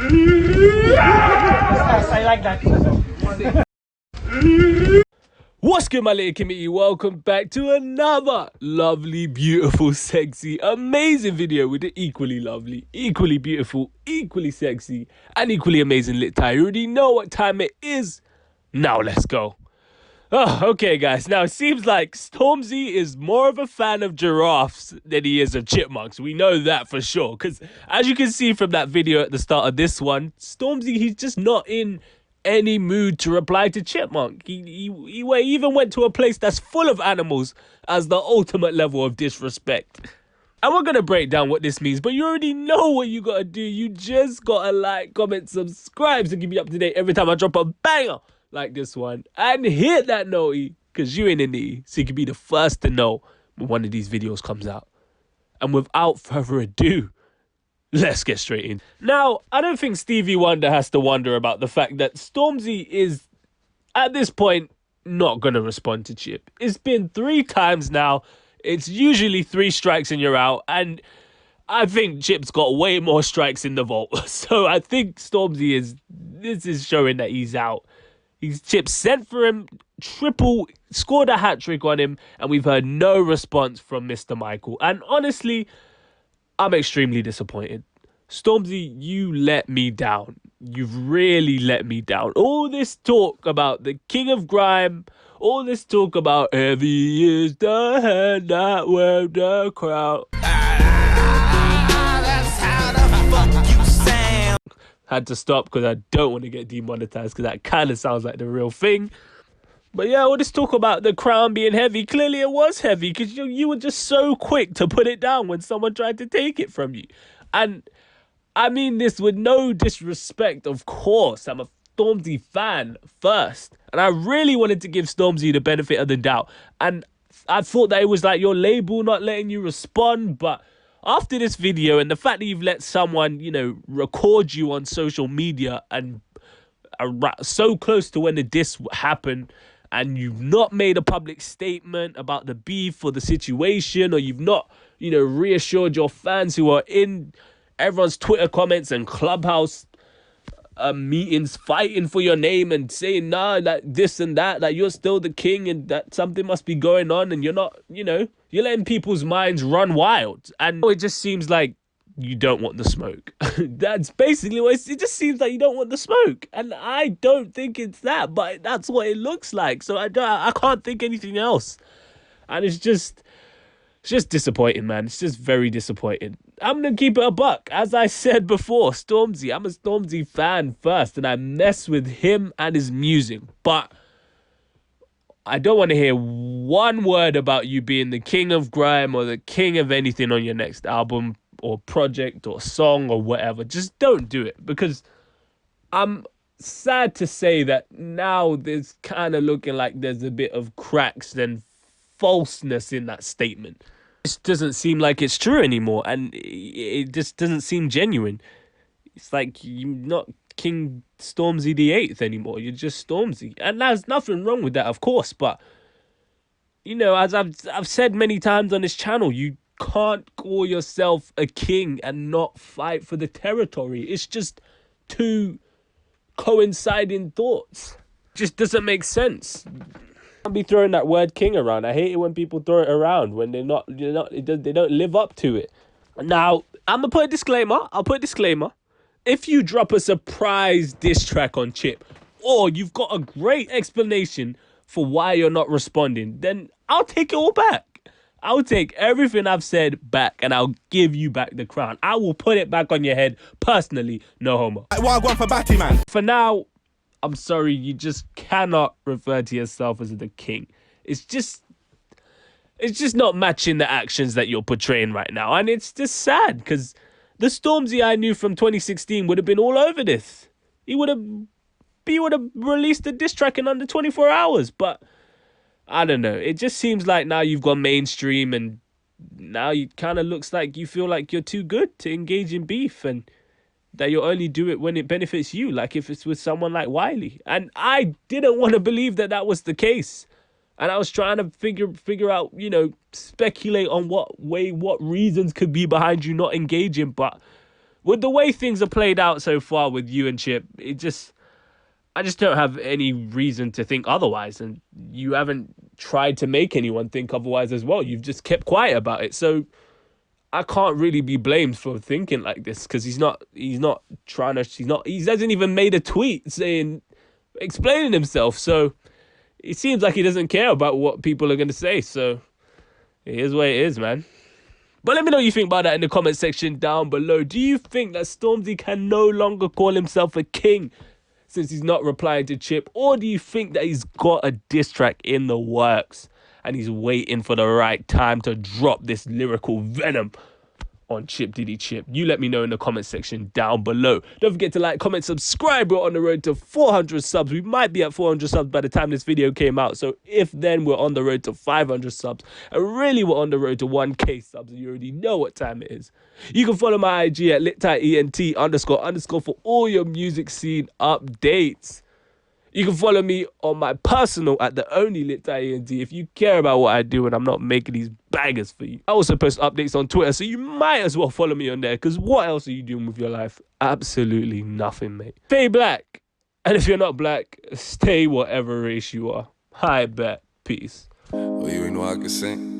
I like that. What's good, my little community? Welcome back to another lovely, beautiful, sexy, amazing video with the equally lovely, equally beautiful, equally sexy, and equally amazing LiTTyENT. You already know what time it is. Now let's go. Oh, okay, guys. Now, it seems like STORMZY is more of a fan of giraffes than he is of chipmunks. We know that for sure. Because as you can see from that video at the start of this one, STORMZY, he's just not in any mood to reply to chipmunk. He even went to a place that's full of animals as the ultimate level of disrespect. And we're going to break down what this means, but you already know what you got to do. You just got to like, comment, subscribe to keep you up to date every time I drop a banger like this one, and hit that noti, because you ain't in the so you can be the first to know when one of these videos comes out. And without further ado, let's get straight in. Now, I don't think Stevie Wonder has to wonder about the fact that STORMZY is, at this point, not going to respond to Chip. It's been 3 times now. It's usually 3 strikes and you're out, and I think Chip's got way more strikes in the vault. So I think STORMZY this is showing that he's out. Chip sent for him, scored a hat-trick on him, and we've heard no response from Mr. Michael. And honestly, I'm extremely disappointed. STORMZY, you let me down. You've really let me down. All this talk about the king of grime, all this talk about heavy is the hand that wears the crown. That's how the fuck you sound. Had to stop because I don't want to get demonetized, because that kind of sounds like the real thing. But yeah, all this talk about the crown being heavy, clearly it was heavy, because you were just so quick to put it down when someone tried to take it from you. And I mean this with no disrespect, of course. I'm a STORMZY fan first, and I really wanted to give STORMZY the benefit of the doubt. And I thought that it was like your label not letting you respond, but after this video and the fact that you've let someone, you know, record you on social media and so close to when the diss happened, and you've not made a public statement about the beef or the situation, or you've not, you know, reassured your fans who are in everyone's Twitter comments and Clubhouse meetings fighting for your name and saying, nah, that this and that you're still the king and that something must be going on, and you're not, you know, you're letting people's minds run wild. And it just seems like you don't want the smoke. That's basically what it just seems like. You don't want the smoke, and I don't think it's that, but that's what it looks like. So I can't think anything else, and it's just disappointing, man. It's just very disappointing. I'm gonna keep it a buck. As I said before, STORMZY, I'm a STORMZY fan first, and I mess with him and his music, but I don't want to hear one word about you being the king of grime or the king of anything on your next album or project or song or whatever. Just don't do it, because I'm sad to say that now there's kind of looking like there's a bit of cracks and falseness in that statement. It doesn't seem like it's true anymore, and it just doesn't seem genuine. It's like you're not King STORMZY the 8th anymore. You're just STORMZY, and there's nothing wrong with that, of course. But you know, as I've said many times on this channel, you can't call yourself a king and not fight for the territory. It's just 2 coinciding thoughts. Just doesn't make sense. Can't be throwing that word king around. I hate it when people throw it around when they don't live up to it. Now, I'm gonna put a disclaimer. I'll put a disclaimer. If you drop a surprise diss track on Chip, or you've got a great explanation for why you're not responding, then I'll take it all back. I'll take everything I've said back, and I'll give you back the crown. I will put it back on your head personally. No homo. Wagwan for Batty, man. For now, I'm sorry, you just cannot refer to yourself as the king. It's just not matching the actions that you're portraying right now. And it's just sad, because the STORMZY I knew from 2016 would have been all over this. He would have released a diss track in under 24 hours. But I don't know. It just seems like now you've gone mainstream, and now it kind of looks like you feel like you're too good to engage in beef, and that you'll only do it when it benefits you, like if it's with someone like Wiley. And I didn't want to believe that that was the case. And I was trying to figure out, you know, speculate on what reasons could be behind you not engaging. But with the way things are played out so far with you and Chip, I just don't have any reason to think otherwise. And you haven't tried to make anyone think otherwise as well. You've just kept quiet about it. So I can't really be blamed for thinking like this, because he hasn't even made a tweet explaining himself. So it seems like he doesn't care about what people are going to say. So it is what it is, man. But let me know what you think about that in the comment section down below. Do you think that Stormzy can no longer call himself a king since he's not replying to Chip? Or do you think that he's got a diss track in the works and he's waiting for the right time to drop this lyrical venom on Chip Diddy Chip? You let me know in the comment section down below. Don't forget to like, comment, subscribe. We're on the road to 400 subs. We might be at 400 subs by the time this video came out. So if then we're on the road to 500 subs, and really we're on the road to 1k subs, and you already know what time it is. You can follow my IG at LiTTyENT__ for all your music scene updates. You can follow me on my personal at the only LiTTyENT if you care about what I do and I'm not making these bangers for you. I also post updates on Twitter, so you might as well follow me on there, because what else are you doing with your life? Absolutely nothing, mate. Stay black. And if you're not black, stay whatever race you are. I bet. Peace. Oh, you ain't know I could sing?